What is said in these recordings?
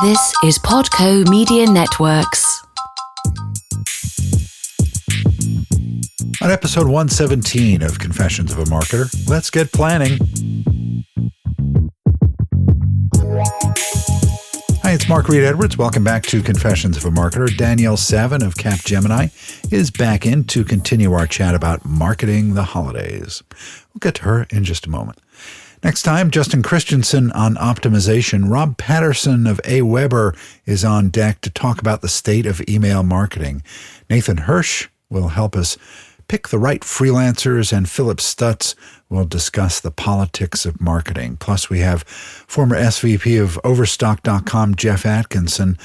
This is Podco Media Networks. On episode 117 of Confessions of a Marketer, let's get planning. Hi, it's Mark Reed Edwards. Welcome back to Confessions of a Marketer. Danielle Savin of Capgemini is back in to continue our chat about marketing the holidays. We'll get to her in just a moment. Next time, Justin Christensen on optimization. Rob Patterson of AWeber is on deck to talk about the state of email marketing. Nathan Hirsch will help us pick the right freelancers, and Philip Stutz will discuss the politics of marketing. Plus, we have former SVP of Overstock.com, Jeff Atkinson,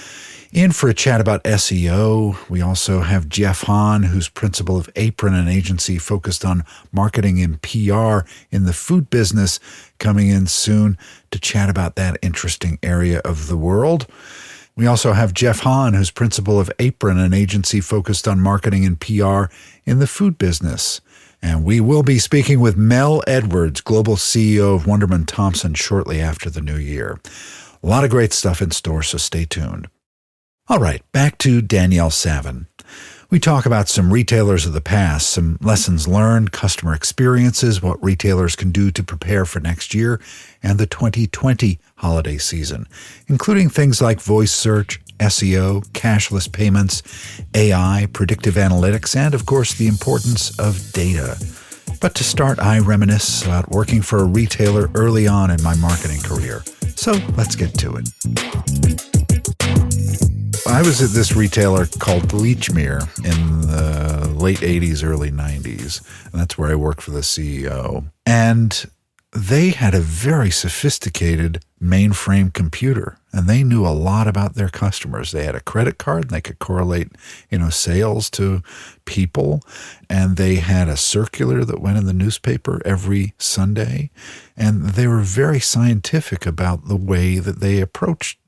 in for a chat about SEO. We also have Jeff Hahn, who's principal of Apron, an agency focused on marketing and PR in the food business, coming in soon to chat about that interesting area of the world. We also have Jeff Hahn, who's principal of Apron, an agency focused on marketing and PR in the food business. And we will be speaking with Mel Edwards, global CEO of Wunderman Thompson, shortly after the new year. A lot of great stuff in store, so stay tuned. All right, back to Danielle Savin. We talk about some retailers of the past, some lessons learned, customer experiences, what retailers can do to prepare for next year and the 2020 holiday season, including things like voice search, SEO, cashless payments, AI, predictive analytics, and, of course, the importance of data. But to start, I reminisce about working for a retailer early on in my marketing career. So let's get to it. I was at this retailer called Lechmere in the late 80s, early 90s, and that's where I worked for the CEO. And they had a very sophisticated mainframe computer, and they knew a lot about their customers. They had a credit card, and they could correlate, sales to people, and they had a circular that went in the newspaper every Sunday, and they were very scientific about the way that they approached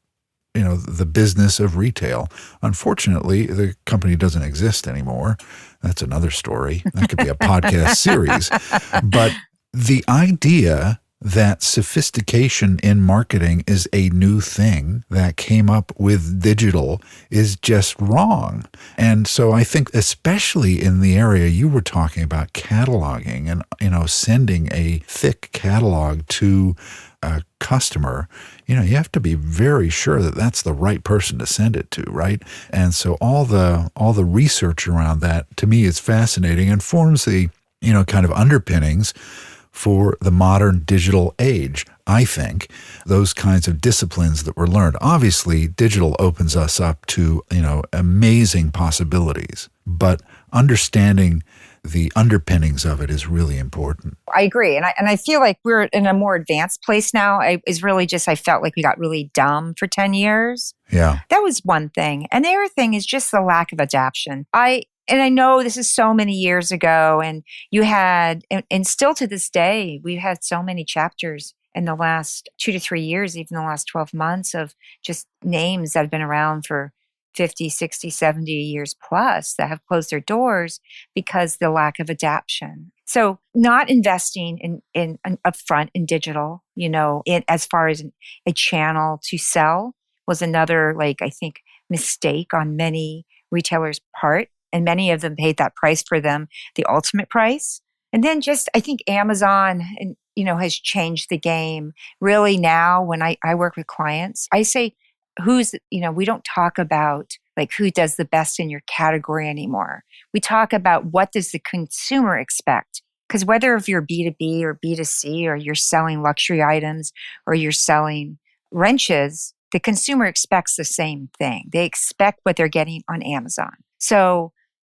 the business of retail. Unfortunately, the company doesn't exist anymore. That's another story. That could be a podcast series. But the idea that sophistication in marketing is a new thing that came up with digital is just wrong. And so I think especially in the area you were talking about, cataloging and, sending a thick catalog to a customer, you have to be very sure that that's the right person to send it to, right? And so all the research around that, to me, is fascinating and forms the, kind of underpinnings for the modern digital age. I think those kinds of disciplines that were learned. Obviously, digital opens us up to, amazing possibilities, but understanding the underpinnings of it is really important. I agree. And I feel like we're in a more advanced place now. I felt like we got really dumb for 10 years. Yeah. That was one thing. And the other thing is just the lack of adaptation. I know this is so many years ago, and you had, and still to this day, we've had so many chapters in the last 2 to 3 years, even the last 12 months, of just names that have been around for 50, 60, 70 years plus that have closed their doors because the lack of adaptation. So not investing in upfront in digital, as far as a channel to sell was another, I think, mistake on many retailers' part. And many of them paid that price for them, the ultimate price. And then I think Amazon, has changed the game. Really now, when I work with clients, I say, we don't talk about who does the best in your category anymore. We talk about what does the consumer expect? Because whether if you're B2B or B2C, or you're selling luxury items or you're selling wrenches, the consumer expects the same thing. They expect what they're getting on Amazon. So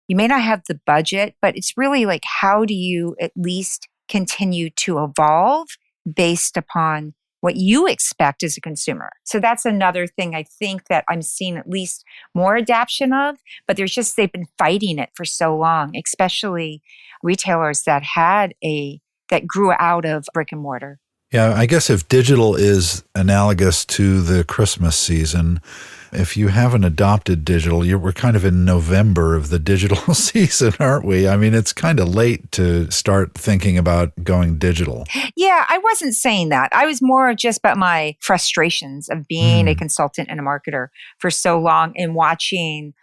you may not have the budget, but it's really how do you at least continue to evolve based upon what you expect as a consumer. So that's another thing I think that I'm seeing at least more adaptation of, but they've been fighting it for so long, especially retailers that grew out of brick and mortar. Yeah, I guess if digital is analogous to the Christmas season, if you haven't adopted digital, we're kind of in November of the digital season, aren't we? I mean, it's kind of late to start thinking about going digital. Yeah, I wasn't saying that. I was more just about my frustrations of being a Mm, consultant and a marketer for so long and watching,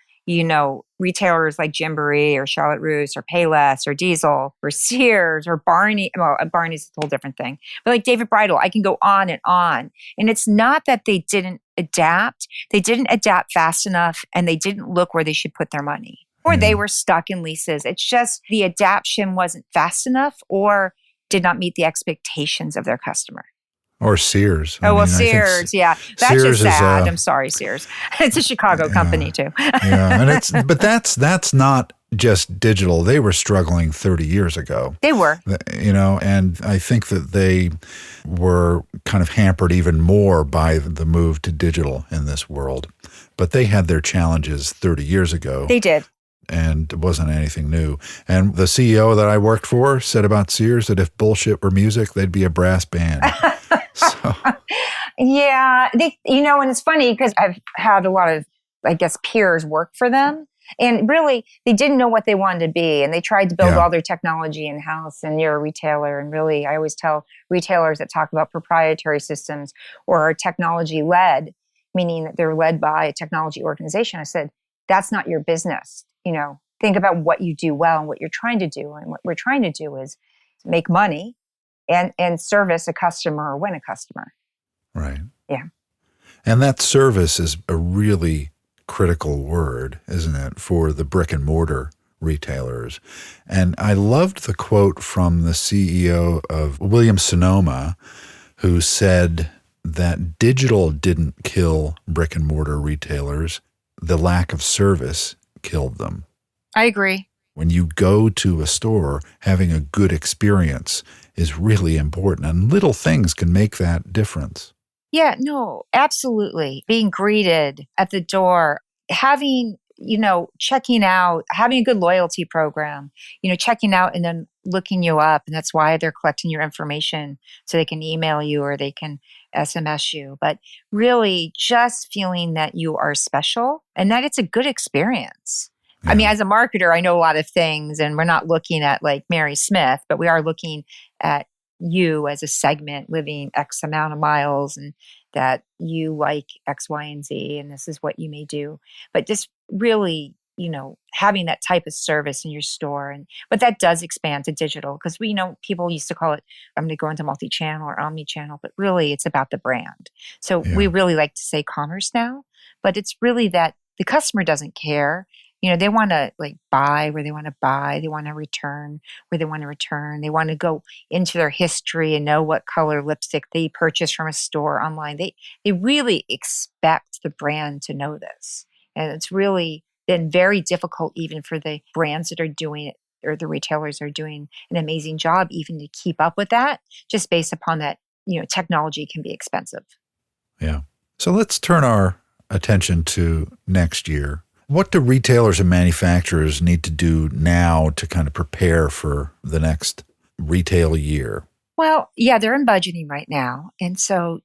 retailers like Gymboree or Charlotte Russe or Payless or Diesel or Sears or Barney. Well, Barney's a whole different thing. But like David Bridal, I can go on and on. And it's not that they didn't adapt. They didn't adapt fast enough and they didn't look where they should put their money. Or they yeah. were stuck in leases. It's just the adaptation wasn't fast enough or did not meet the expectations of their customer. Or Sears. I Oh, well, mean, I think Sears. Yeah. That's just Sears is sad. I'm sorry, Sears. It's a Chicago company too. yeah, but that's not just digital. They were struggling 30 years ago. They were. And I think that they were kind of hampered even more by the move to digital in this world. But they had their challenges 30 years ago. They did. And it wasn't anything new. And the CEO that I worked for said about Sears that if bullshit were music, they'd be a brass band. So, Yeah. And it's funny because I've had a lot of, I guess, peers work for them. And really, they didn't know what they wanted to be. And they tried to build yeah, all their technology in-house. And you're a retailer. And really, I always tell retailers that talk about proprietary systems or are technology-led, meaning that they're led by a technology organization. I said, that's not your business. Think about what you do well and what you're trying to do. And what we're trying to do is make money and service a customer or win a customer. right. Yeah. And that service is a really critical word, isn't it, for the brick and mortar retailers. And I loved the quote from the CEO of Williams Sonoma, who said that digital didn't kill brick and mortar retailers. The lack of service killed them. I agree. When you go to a store, having a good experience is really important. And little things can make that difference. Yeah, no, absolutely. Being greeted at the door, having, checking out, having a good loyalty program, checking out and then looking you up. And that's why they're collecting your information so they can email you or they can SMS you. But really just feeling that you are special and that it's a good experience. I mean, Yeah. as a marketer, I know a lot of things and we're not looking at like Mary Smith, but we are looking at you as a segment living X amount of miles and that you like X, Y, and Z, and this is what you may do. But just really, having that type of service in your store. But that does expand to digital because people used to call it, I'm going to go into multi-channel or omni-channel, but really it's about the brand. So we Yeah. really like to say commerce now, but it's really that the customer doesn't care. They want to like buy where they want to buy. They want to return where they want to return. They want to go into their history and know what color lipstick they purchased from a store online. They really expect the brand to know this. And it's really been very difficult even for the brands that are doing it or the retailers are doing an amazing job even to keep up with that, just based upon that, technology can be expensive. Yeah. So let's turn our attention to next year. What do retailers and manufacturers need to do now to kind of prepare for the next retail year? Well, yeah, they're in budgeting right now. And so,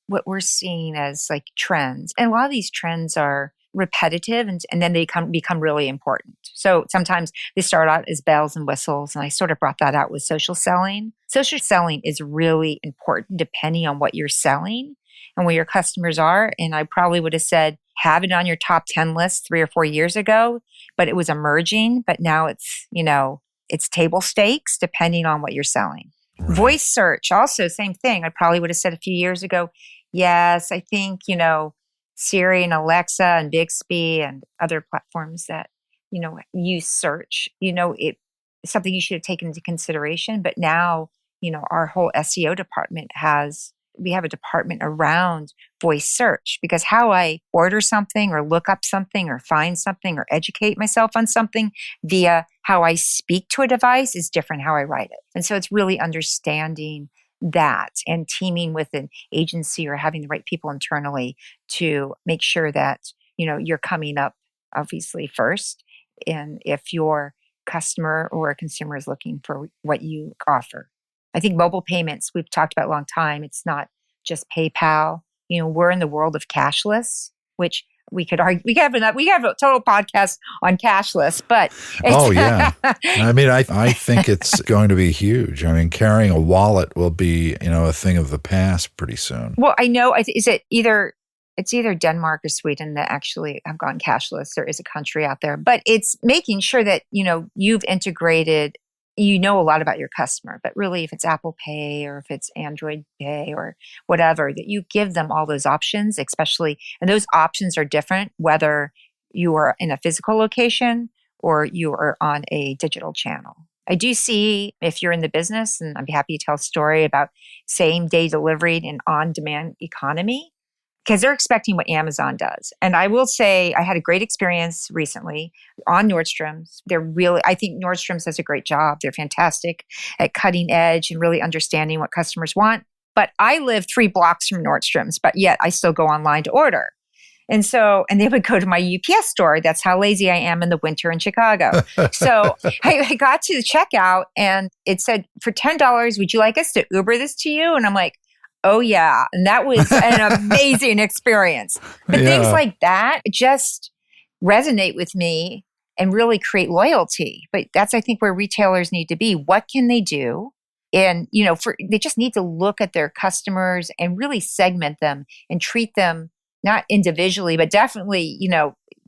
what we're seeing as like trends, and a lot of these trends are repetitive and then they become really important. So sometimes they start out as bells and whistles. And I sort of brought that out with social selling. Social selling is really important depending on what you're selling and where your customers are. And I probably would have said, have it on your top 10 list 3 or 4 years ago, but it was emerging. But now it's table stakes depending on what you're selling. Right. Voice search, also same thing. I probably would have said a few years ago, yes, I think, Siri and Alexa and Bixby and other platforms that, use search, it's something you should have taken into consideration. But now, our whole SEO department we have a department around voice search because how I order something or look up something or find something or educate myself on something via how I speak to a device is different how I write it. And so it's really understanding that and teaming with an agency or having the right people internally to make sure that, you're coming up obviously first. And if your customer or a consumer is looking for what you offer. I think mobile payments, we've talked about a long time. It's not just PayPal. We're in the world of cashless, which we could argue. We have a total podcast on cashless, but oh yeah, I mean, I think it's going to be huge. I mean, carrying a wallet will be a thing of the past pretty soon. Well, I know. Is it either? It's either Denmark or Sweden that actually have gone cashless. There is a country out there, but it's making sure that you've integrated. A lot about your customer, but really if it's Apple Pay or if it's Android Pay or whatever, that you give them all those options, especially, and those options are different whether you are in a physical location or you are on a digital channel. I do see if you're in the business, and I'm happy to tell a story about same day delivery and on-demand economy, because they're expecting what Amazon does. And I will say I had a great experience recently on Nordstrom's. I think Nordstrom's does a great job. They're fantastic at cutting edge and really understanding what customers want. But I live 3 blocks from Nordstrom's, but yet I still go online to order. And they would go to my UPS store. That's how lazy I am in the winter in Chicago. So I got to the checkout and it said, for $10, would you like us to Uber this to you? And I'm like, oh, yeah. And that was an amazing experience. But things like that just resonate with me and really create loyalty. But that's, I think, where retailers need to be. What can they do? And, they just need to look at their customers and really segment them and treat them not individually, but definitely,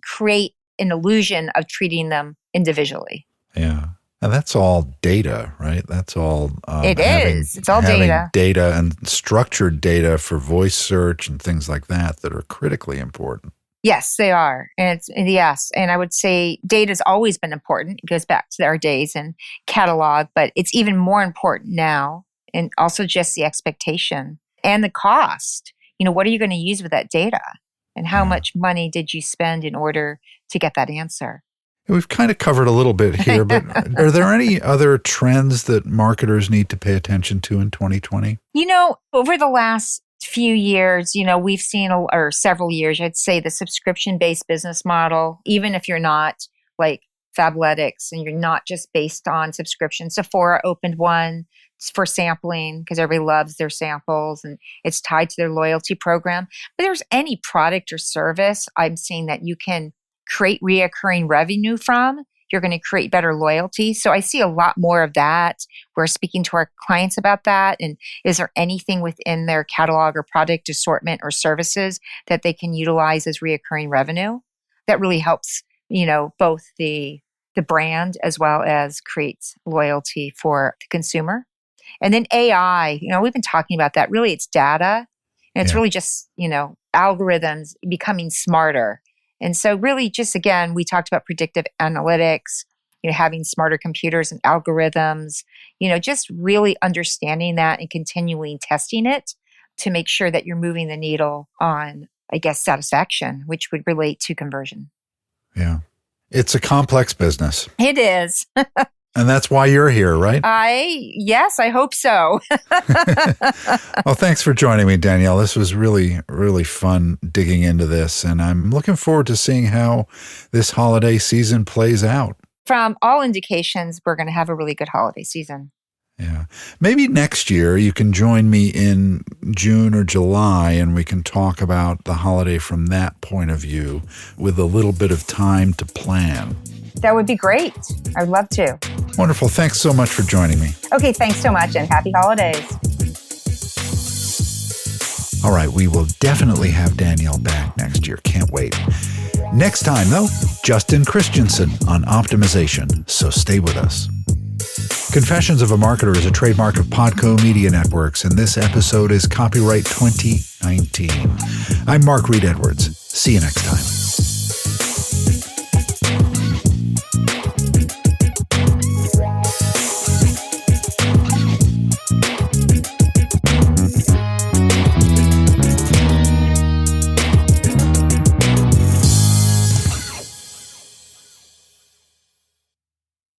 create an illusion of treating them individually. Yeah. And that's all data, right? That's all. It is. It's all data. Data and structured data for voice search and things like that are critically important. Yes, they are. And And I would say data's always been important. It goes back to our days in catalog, but it's even more important now. And also just the expectation and the cost. What are you going to use with that data? And how much money did you spend in order to get that answer? We've kind of covered a little bit here, but are there any other trends that marketers need to pay attention to in 2020? Over the last few years, we've seen, or several years, I'd say the subscription-based business model, even if you're not like Fabletics and you're not just based on subscription. Sephora opened one for sampling because everybody loves their samples and it's tied to their loyalty program. But there's any product or service I'm seeing that you can create reoccurring revenue from, you're going to create better loyalty. So I see a lot more of that. We're speaking to our clients about that. And is there anything within their catalog or product assortment or services that they can utilize as reoccurring revenue? That really helps, both the brand as well as creates loyalty for the consumer. And then AI, we've been talking about that. Really, it's data. And it's really just, algorithms becoming smarter. And so really just, again, we talked about predictive analytics, having smarter computers and algorithms, just really understanding that and continually testing it to make sure that you're moving the needle on, satisfaction, which would relate to conversion. Yeah. It's a complex business. It is. And that's why you're here, right? Yes, I hope so. Well, thanks for joining me, Danielle. This was really, really fun digging into this. And I'm looking forward to seeing how this holiday season plays out. From all indications, we're going to have a really good holiday season. Yeah. Maybe next year you can join me in June or July and we can talk about the holiday from that point of view with a little bit of time to plan. That would be great. I would love to. Wonderful. Thanks so much for joining me. Okay, thanks so much and happy holidays. All right, we will definitely have Danielle back next year. Can't wait. Next time, though, Justin Christensen on optimization. So stay with us. Confessions of a Marketer is a trademark of Podco Media Networks, and this episode is copyright 2019. I'm Mark Reed Edwards. See you next time.